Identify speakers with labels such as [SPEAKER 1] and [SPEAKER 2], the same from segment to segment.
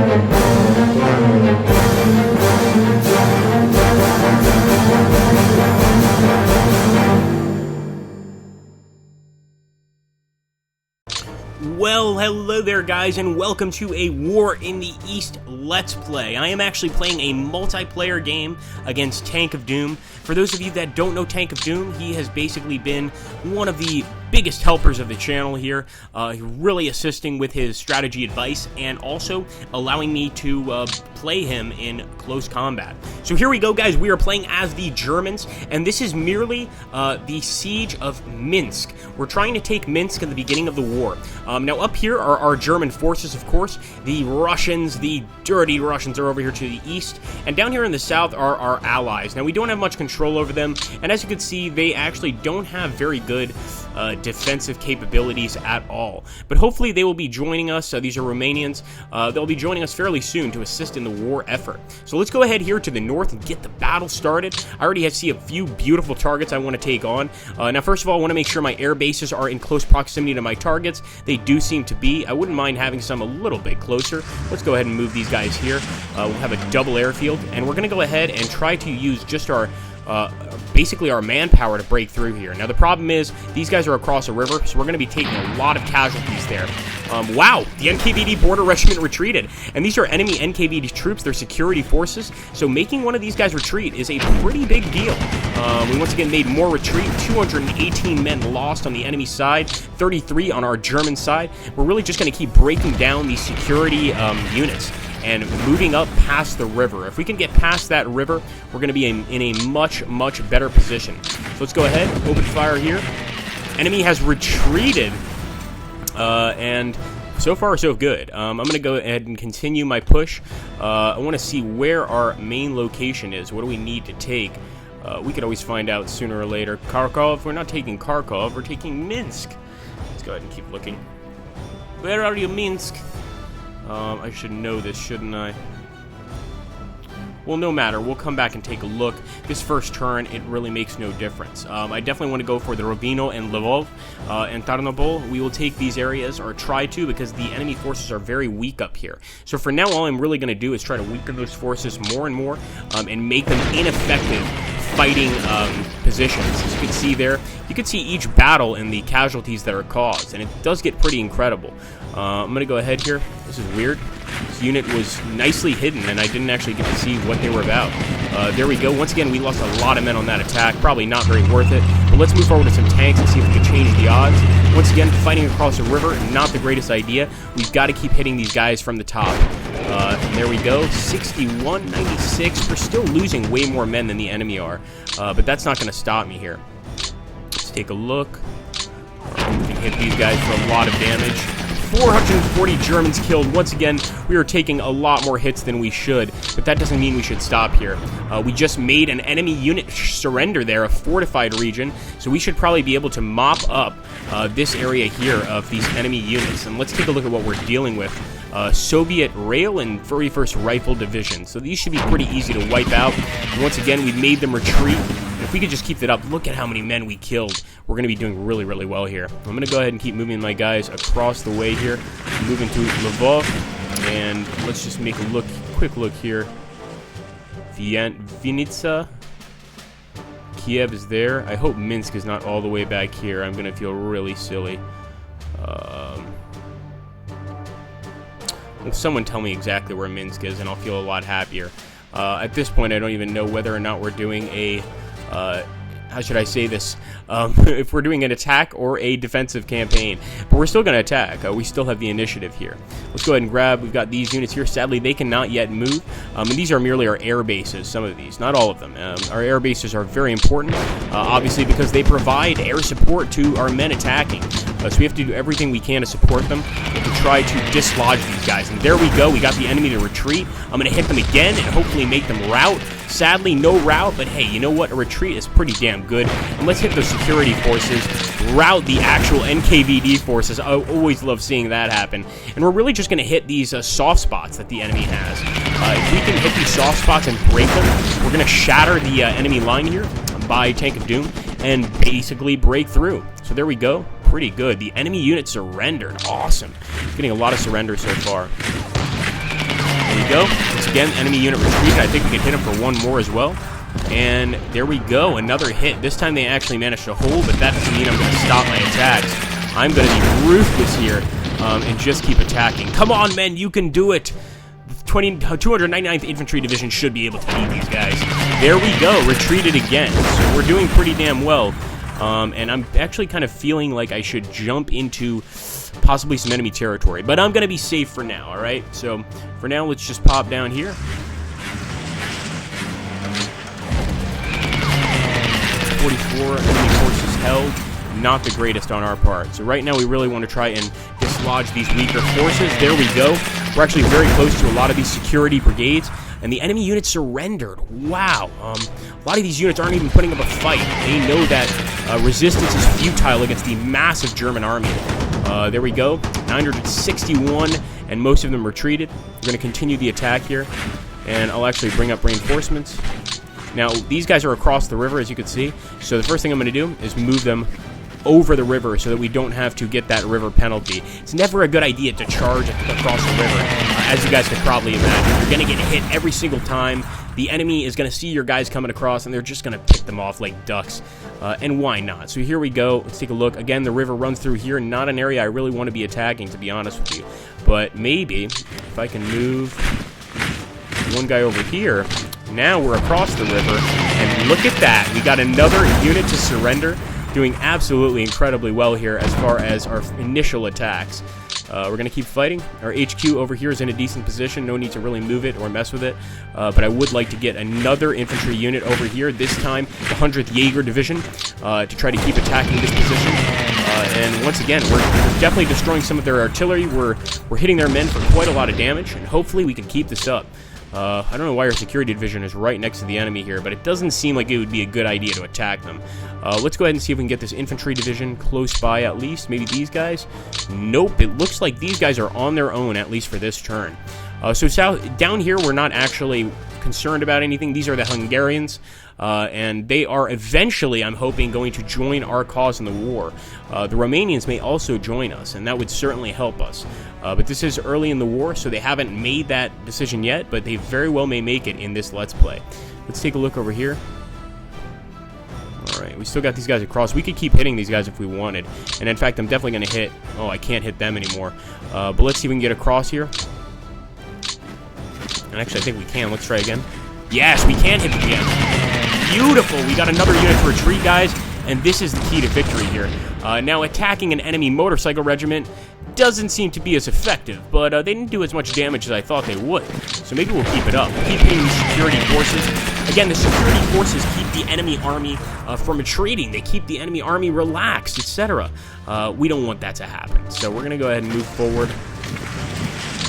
[SPEAKER 1] Well, hello there guys, and welcome to a War in the East Let's Play. I am actually playing a multiplayer game against Tank of Doom. For those of you that don't know Tank of Doom, he has basically been one of the biggest helpers of the channel here, really assisting with his strategy advice and also allowing me to play him in close combat. So here we go guys, we are playing as the Germans, and this is merely the siege of Minsk. We're trying to take Minsk at the beginning of the war. Now up here are our German forces, of course. The Russians, the dirty Russians, are over here to the east, and down here in the south are our allies. Now we don't have much control over them, and as you can see, they actually don't have very good defensive capabilities at all. But hopefully they will be joining us. These are Romanians. They'll be joining us fairly soon to assist in the war effort. So let's go ahead here to the north and get the battle started. I already see a few beautiful targets I want to take on. Now first of all, I want to make sure my air bases are in close proximity to my targets. They do seem to be. I wouldn't mind having some a little bit closer. Let's go ahead and move these guys here. We'll have a double airfield, and we're going to go ahead and try to use just our basically our manpower to break through here. Now the problem is these guys are across a river, so we're going to be taking a lot of casualties there. Wow, the NKVD border regiment retreated, and these are enemy NKVD troops, they're security forces, so making one of these guys retreat is a pretty big deal. We once again made more retreat, 218 men lost on the enemy side, 33 on our German side. We're really just going to keep breaking down these security units and moving up past the river. If we can get past that river, we're going to be in a much, much better position. So let's go ahead, open fire here. Enemy has retreated, and so far so good. I'm going to go ahead and continue my push. I want to see where our main location is. What do we need to take? We could always find out sooner or later. Kharkov, we're not taking Kharkov, we're taking Minsk. Let's go ahead and keep looking. Where are you, Minsk? I should know this, shouldn't I? Well, no matter. We'll come back and take a look. This first turn, it really makes no difference. I definitely want to go for the Robino and Lvol and Tarnopol. We will take these areas, or try to, because the enemy forces are very weak up here. So for now, all I'm really going to do is try to weaken those forces more and more and make them ineffective fighting positions. As you can see there, you can see each battle and the casualties that are caused, and it does get pretty incredible. I'm going to go ahead here. This is weird. This unit was nicely hidden, and I didn't actually get to see what they were about. There we go. Once again, we lost a lot of men on that attack. Probably not very worth it. But let's move forward to some tanks and see if we can change the odds. Once again, fighting across a river, not the greatest idea. We've got to keep hitting these guys from the top. And there we go. 61-96. We're still losing way more men than the enemy are. But that's not going to stop me here. Let's take a look. We can hit these guys for a lot of damage. 440 Germans killed. Once again, we are taking a lot more hits than we should, but that doesn't mean we should stop here. We just made an enemy unit surrender there, a fortified region, so we should probably be able to mop up this area here of these enemy units. And let's take a look at what we're dealing with. Soviet Rail and 31st Rifle Division. So these should be pretty easy to wipe out. And once again, we made them retreat. If we could just keep that up, look at how many men we killed. We're going to be doing really, really well here. I'm going to go ahead and keep moving my guys across the way here. Moving to Lvol. And let's just make a quick look here. Vinnytsia. Kiev is there. I hope Minsk is not all the way back here. I'm going to feel really silly. Someone tell me exactly where Minsk is, and I'll feel a lot happier. At this point, I don't even know whether or not we're doing a... how should I say this? If we're doing an attack or a defensive campaign. But we're still going to attack. We still have the initiative here. Let's go ahead and grab. We've got these units here. Sadly, they cannot yet move. And these are merely our air bases, some of these. Not all of them. Our air bases are very important, obviously, because they provide air support to our men attacking. So we have to do everything we can to support them and to try to dislodge these guys. And there we go. We got the enemy to retreat. I'm going to hit them again and hopefully make them rout. Sadly, no rout, but hey, you know what? A retreat is pretty damn good. And let's hit those security forces, rout the actual NKVD forces. I always love seeing that happen. And we're really just going to hit these soft spots that the enemy has. If we can hit these soft spots and break them, we're going to shatter the enemy line here by Tank of Doom and basically break through. So there we go. Pretty good. The enemy unit surrendered. Awesome. Getting a lot of surrender so far. There we go. Once again, enemy unit retreated. I think we can hit him for one more as well. And there we go, another hit. This time they actually managed to hold, but that doesn't mean I'm going to stop my attacks. I'm going to be ruthless here and just keep attacking. Come on, men, you can do it. 299th Infantry Division should be able to beat these guys. There we go, retreated again. So we're doing pretty damn well. And I'm actually kind of feeling like I should jump into possibly some enemy territory. But I'm going to be safe for now, all right? So for now, let's just pop down here. 44 enemy forces held. Not the greatest on our part. So right now we really want to try and dislodge these weaker forces. There we go. We're actually very close to a lot of these security brigades, and the enemy units surrendered. Wow. A lot of these units aren't even putting up a fight. They know that resistance is futile against the massive German army. There we go. 961, and most of them retreated. We're going to continue the attack here, and I'll actually bring up reinforcements. Now, these guys are across the river, as you can see, so the first thing I'm going to do is move them over the river so that we don't have to get that river penalty. It's never a good idea to charge across the river, as you guys can probably imagine. You're going to get hit every single time. The enemy is going to see your guys coming across, and they're just going to pick them off like ducks. And why not? So here we go. Let's take a look. Again, the river runs through here. Not an area I really want to be attacking, to be honest with you. But maybe, if I can move one guy over here. Now we're across the river, and look at that. We got another unit to surrender. Doing absolutely incredibly well here as far as our initial attacks. We're going to keep fighting. Our HQ over here is in a decent position. No need to really move it or mess with it. But I would like to get another infantry unit over here, this time the 100th Jaeger Division, to try to keep attacking this position. And once again, we're definitely destroying some of their artillery. We're hitting their men for quite a lot of damage, and hopefully we can keep this up. I don't know why our security division is right next to the enemy here, but it doesn't seem like it would be a good idea to attack them. Let's go ahead and see if we can get this infantry division close by at least. Maybe these guys? Nope, it looks like these guys are on their own, at least for this turn. So down here, we're not actually concerned about anything. These are the Hungarians, and they are eventually, I'm hoping, going to join our cause in the war. The Romanians may also join us, and that would certainly help us. But this is early in the war, so they haven't made that decision yet, but they very well may make it in this Let's Play. Let's take a look over here. Alright, we still got these guys across. We could keep hitting these guys if we wanted. And in fact, I'm definitely going to hit... Oh, I can't hit them anymore. But let's see if we can get across here. And actually, I think we can. Let's try again. Yes, we can hit them again. Beautiful. We got another unit to retreat, guys. And this is the key to victory here. Now, attacking an enemy motorcycle regiment doesn't seem to be as effective, but they didn't do as much damage as I thought they would. So maybe we'll keep it up. Keep hitting these security forces. Again, the security forces keep the enemy army from retreating. They keep the enemy army relaxed, etc. We don't want that to happen. So we're going to go ahead and move forward.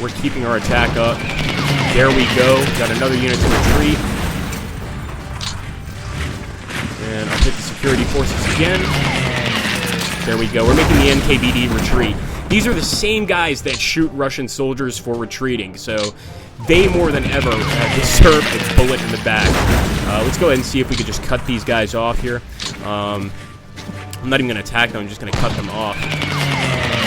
[SPEAKER 1] We're keeping our attack up. There we go. Got another unit to retreat. And I'll hit the security forces again. There we go. We're making the NKVD retreat. These are the same guys that shoot Russian soldiers for retreating, so they more than ever deserve a bullet in the back. Let's go ahead and see if we could just cut these guys off here. I'm not even going to attack them. I'm just going to cut them off.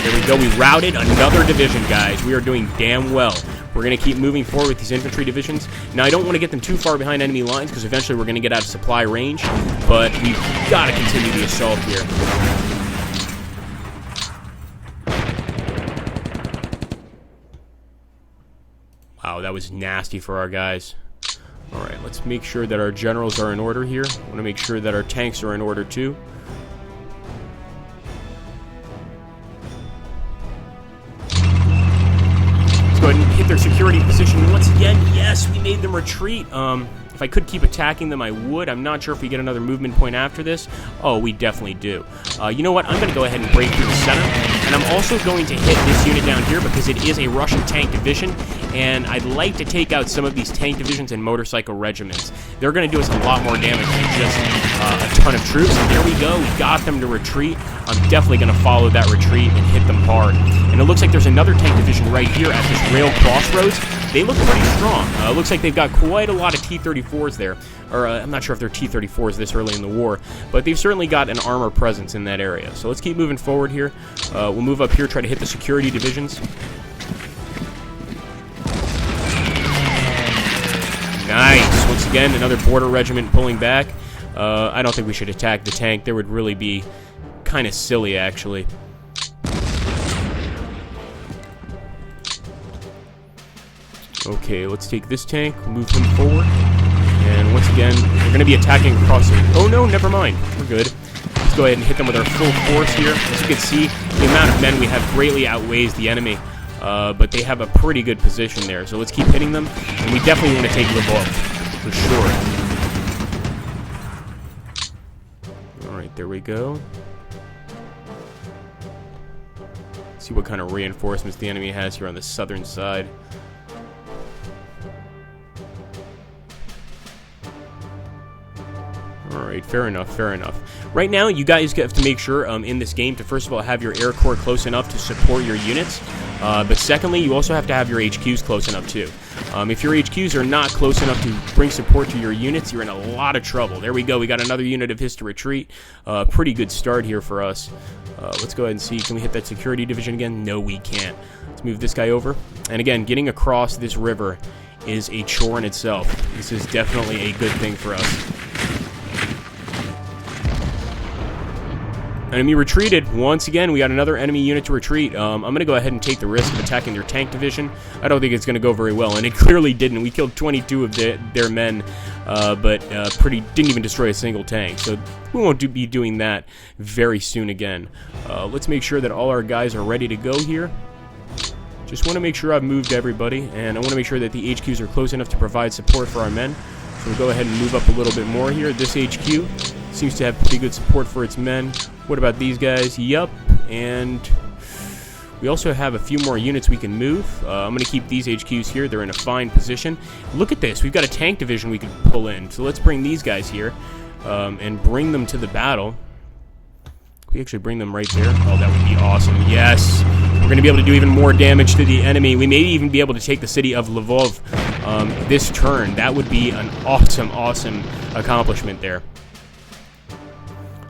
[SPEAKER 1] There we go. We routed another division, guys. We are doing damn well. We're going to keep moving forward with these infantry divisions. Now, I don't want to get them too far behind enemy lines because eventually we're going to get out of supply range, but we've got to continue the assault here. Wow, that was nasty for our guys. Alright, let's make sure that our generals are in order here. I want to make sure that our tanks are in order too. Let's go ahead and hit their security position once again. Yes, we made them retreat. If I could keep attacking them, I would. I'm not sure if we get another movement point after this. Oh, we definitely do. You know what? I'm going to go ahead and break through the center. And I'm also going to hit this unit down here because it is a Russian tank division. And I'd like to take out some of these tank divisions and motorcycle regiments. They're going to do us a lot more damage than just a ton of troops. And there we go. We got them to retreat. I'm definitely going to follow that retreat and hit them hard. And it looks like there's another tank division right here at this rail crossroads. They look pretty strong. It looks like they've got quite a lot of T-34s there. Or I'm not sure if they're T-34s this early in the war, but they've certainly got an armor presence in that area. So let's keep moving forward here. We'll move up here, try to hit the security divisions. again, another border regiment pulling back. I don't think we should attack the tank. That would really be kind of silly, actually. Okay, let's take this tank, move him forward. And once again, we're going to be attacking across the... Oh no, never mind. We're good. Let's go ahead and hit them with our full force here. As you can see, the amount of men we have greatly outweighs the enemy. But they have a pretty good position there. So let's keep hitting them. And we definitely want to take Lvol, for sure. Alright, there we go. Let's see what kind of reinforcements the enemy has here on the southern side. Alright, fair enough, fair enough. Right now, you guys have to make sure in this game to, first of all, have your air corps close enough to support your units. But secondly, you also have to have your HQs close enough, too. If your HQs are not close enough to bring support to your units, you're in a lot of trouble. There we go. We got another unit of his to retreat. Pretty good start here for us. Let's go ahead and see. Can we hit that security division again? No, we can't. Let's move this guy over. And again, getting across this river is a chore in itself. This is definitely a good thing for us. Enemy retreated. Once again, we got another enemy unit to retreat. I'm going to go ahead and take the risk of attacking their tank division. I don't think it's going to go very well, and it clearly didn't. We killed 22 of their men, but didn't even destroy a single tank. So we won't be doing that very soon again. Let's make sure that all our guys are ready to go here. Just want to make sure I've moved everybody, and I want to make sure that the HQs are close enough to provide support for our men. So we'll go ahead and move up a little bit more here. This HQ seems to have pretty good support for its men. What about these guys? Yup. And we also have a few more units we can move. I'm going to keep these HQs here. They're in a fine position. Look at this. We've got a tank division we can pull in. So let's bring these guys here and bring them to the battle. Can we actually bring them right there? Oh, that would be awesome. Yes. We're going to be able to do even more damage to the enemy. We may even be able to take the city of Lvol this turn. That would be an awesome, awesome accomplishment there.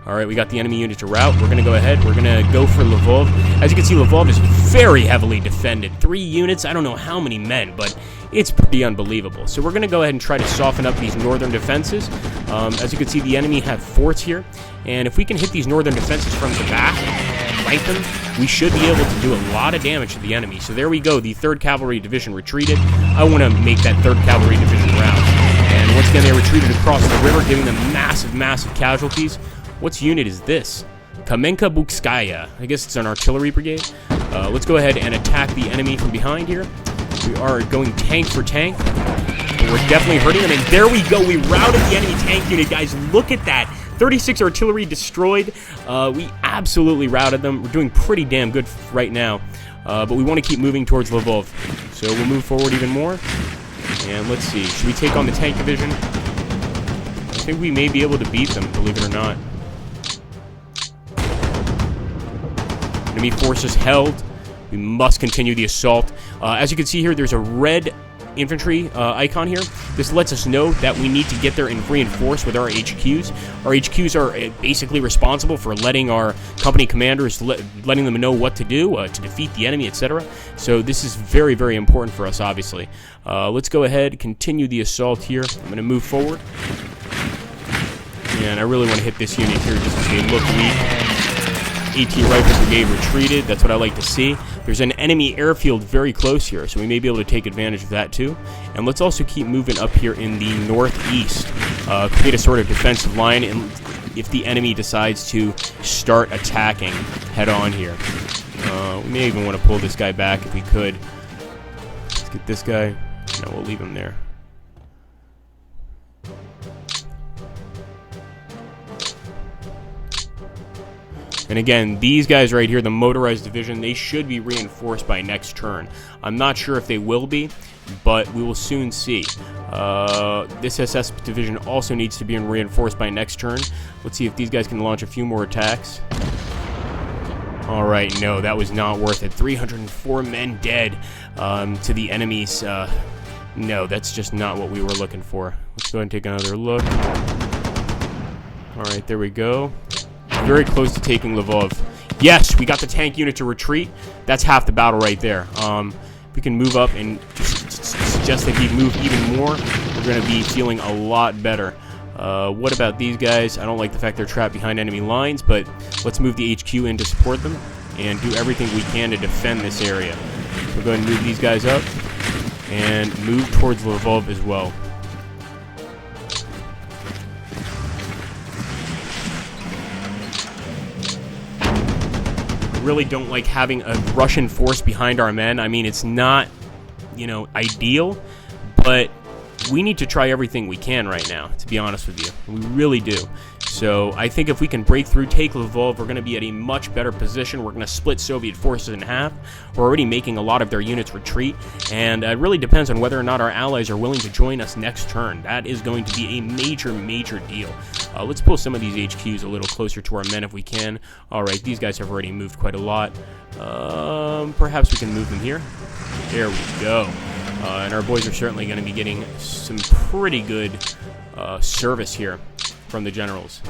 [SPEAKER 1] Alright, we got the enemy unit to rout. We're going to go ahead. We're going to go for Lvol. As you can see, Lvol is very heavily defended. 3 units, I don't know how many men, but it's pretty unbelievable. So we're going to go ahead and try to soften up these northern defenses. As you can see, the enemy have forts here. And if we can hit these northern defenses from the back, flank them, we should be able to do a lot of damage to the enemy. So there we go. The 3rd Cavalry Division retreated. I want to make that 3rd Cavalry Division rout. And once again, they retreated across the river, giving them massive, massive casualties. What unit is this? Kamenka Bukskaya. I guess it's an artillery brigade. Let's go ahead and attack the enemy from behind here. We are going tank for tank. But we're definitely hurting them. And there we go. We routed the enemy tank unit, guys. Look at that. 36 artillery destroyed. We absolutely routed them. We're doing pretty damn good right now. But we want to keep moving towards Lvol. So we'll move forward even more. And let's see. Should we take on the tank division? I think we may be able to beat them, believe it or not. Enemy forces held. We must continue the assault. As you can see here, there's a red infantry icon here. This lets us know that we need to get there and reinforce with our HQs. Our HQs are basically responsible for letting our company commanders, letting them know what to do to defeat the enemy, etc. So this is very, very important for us, obviously. Let's go ahead, continue the assault here. I'm going to move forward. And I really want to hit this unit here just because they look weak. AT Rifle Brigade retreated. That's what I like to see. There's an enemy airfield very close here, so we may be able to take advantage of that too. And let's also keep moving up here in the northeast. Create a sort of defensive line and if the enemy decides to start attacking head on here. We may even want to pull this guy back if we could. Let's get this guy. No, we'll leave him there. And again, these guys right here, the motorized division, they should be reinforced by next turn. I'm not sure if they will be, but we will soon see. This SS division also needs to be reinforced by next turn. Let's see if these guys can launch a few more attacks. Alright, no, that was not worth it. 304 men dead to the enemies. No, that's just not what we were looking for. Let's go ahead and take another look. Alright, there we go. Very close to taking Lvol. Yes, we got the tank unit to retreat. That's half the battle right there. We can move up and just suggest that he move even more. we're going to be feeling a lot better. What about these guys? I don't like the fact they're trapped behind enemy lines, but let's move the HQ in to support them and do everything we can to defend this area. So we'll go ahead and move these guys up and move towards Lvol as well. I really don't like having a Russian force behind our men. I mean, it's not, you know, ideal, but we need to try everything we can right now, to be honest with you. We really do. So I think if we can break through, take Lvol, we're going to be at a much better position. We're going to split Soviet forces in half. We're already making a lot of their units retreat, and it really depends on whether or not our allies are willing to join us next turn. That is going to be a major, major deal. Let's pull some of these HQs a little closer to our men if we can. All right, these guys have already moved quite a lot. Perhaps we can move them here. There we go. And our boys are certainly going to be getting some pretty good service here from the generals.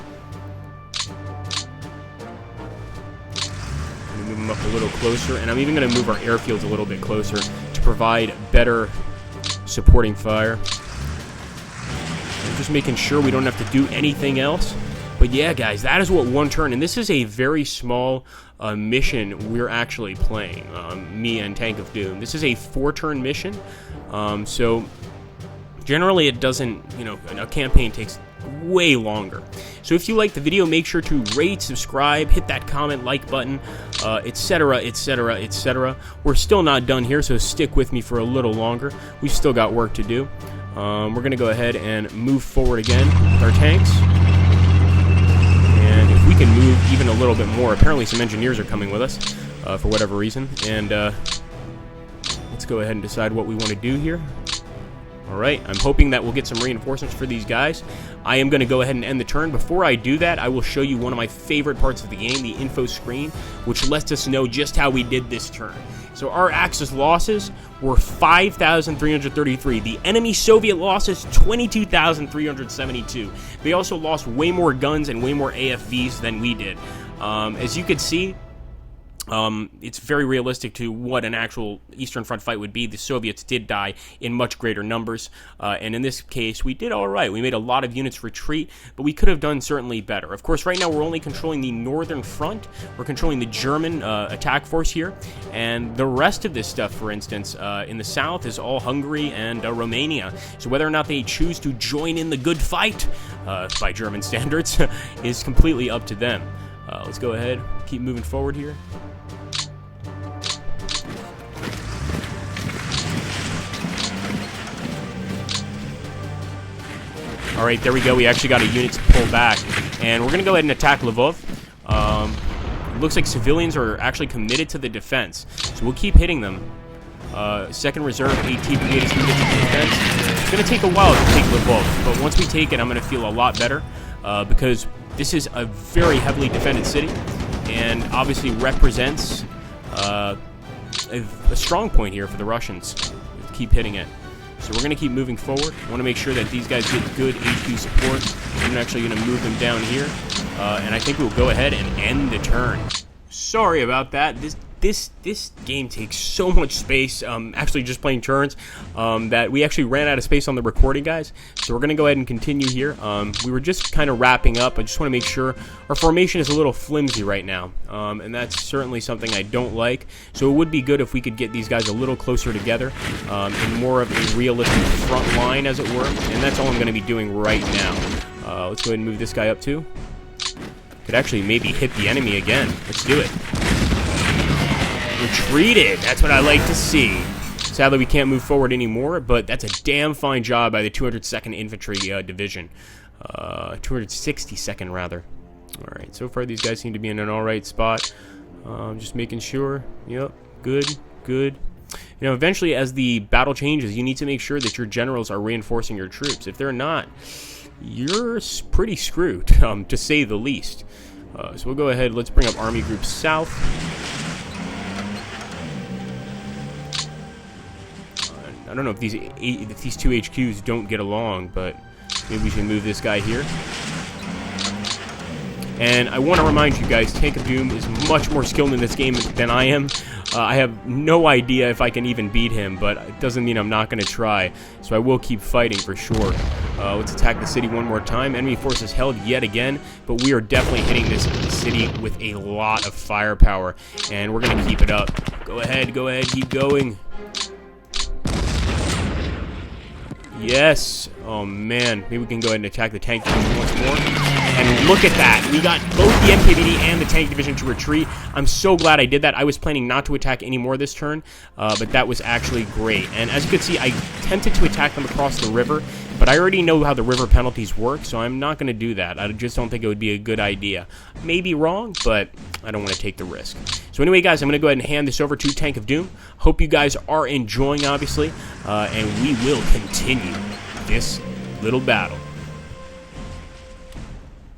[SPEAKER 1] I'm going to move them up a little closer, and I'm even going to move our airfields a little bit closer to provide better supporting fire. I'm just making sure we don't have to do anything else. But yeah, guys, that is what one turn, and this is a very small mission we're actually playing, me and Tank of Doom. This is a 4-turn mission, so generally it doesn't, you know, a campaign takes way longer. So if you like the video, make sure to rate, subscribe, hit that comment, like button, etc., etc., etc. We're still not done here, so stick with me for a little longer. We've still got work to do. We're going to go ahead and move forward again with our tanks. And if we can move even a little bit more, apparently some engineers are coming with us for whatever reason. And let's go ahead and decide what we want to do here. Alright, I'm hoping that we'll get some reinforcements for these guys. I am going to go ahead and end the turn. Before I do that, I will show you one of my favorite parts of the game, the info screen, which lets us know just how we did this turn. So our Axis losses were 5,333. The enemy Soviet losses, 22,372. They also lost way more guns and way more AFVs than we did. As you can see, it's very realistic to what an actual Eastern Front fight would be. The Soviets did die in much greater numbers, and in this case, we did all right. We made a lot of units retreat, but we could have done certainly better. Of course, right now, we're only controlling the Northern Front. We're controlling the German attack force here, and the rest of this stuff, for instance, in the south is all Hungary and Romania. So whether or not they choose to join in the good fight, by German standards, is completely up to them. Let's go ahead, keep moving forward here. All right, there we go. We actually got a unit to pull back, and we're going to go ahead and attack Lvol. It looks like civilians are actually committed to the defense, so we'll keep hitting them. 2nd Reserve AT Brigade is committed to the defense. It's going to take a while to take Lvol, but once we take it, I'm going to feel a lot better because this is a very heavily defended city and obviously represents a strong point here for the Russians. We'll keep hitting it. So we're going to keep moving forward. I want to make sure that these guys get good HQ support. I'm actually going to move them down here. And I think we'll go ahead and end the turn. Sorry about that. This game takes so much space, actually just playing turns, that we actually ran out of space on the recording, guys. So we're going to go ahead and continue here. We were just kind of wrapping up. I just want to make sure our formation is a little flimsy right now, and that's certainly something I don't like. So it would be good if we could get these guys a little closer together in more of a realistic front line, as it were, and that's all I'm going to be doing right now. Let's go ahead and move this guy up too. Could actually maybe hit the enemy again. Let's do it. Retreated. That's what I like to see. Sadly, we can't move forward anymore, but that's a damn fine job by the 202nd Infantry Division. 262nd, rather. Alright, so far these guys seem to be in an alright spot. Just making sure. Yep, good, good. You know, eventually, as the battle changes, you need to make sure that your generals are reinforcing your troops. If they're not, you're pretty screwed, to say the least. So we'll go ahead, let's bring up Army Group South. I don't know if these two HQs don't get along, but maybe we should move this guy here. And I want to remind you guys, Tank of Doom is much more skilled in this game than I am. I have no idea if I can even beat him, but it doesn't mean I'm not going to try. So I will keep fighting for sure. Let's attack the city one more time. Enemy forces held yet again, but we are definitely hitting this city with a lot of firepower, and we're going to keep it up. Go ahead, keep going. Yes. Oh, man. Maybe we can go ahead and attack the tank division once more. And look at that. We got both the MKVD and the tank division to retreat. I'm so glad I did that. I was planning not to attack anymore this turn, but that was actually great. And as you can see, I tempted to attack them across the river, but I already know how the river penalties work, so I'm not going to do that. I just don't think it would be a good idea. Maybe wrong, but I don't want to take the risk. So anyway, guys, I'm going to go ahead and hand this over to Tank of Doom. Hope you guys are enjoying, obviously, and we will continue this little battle.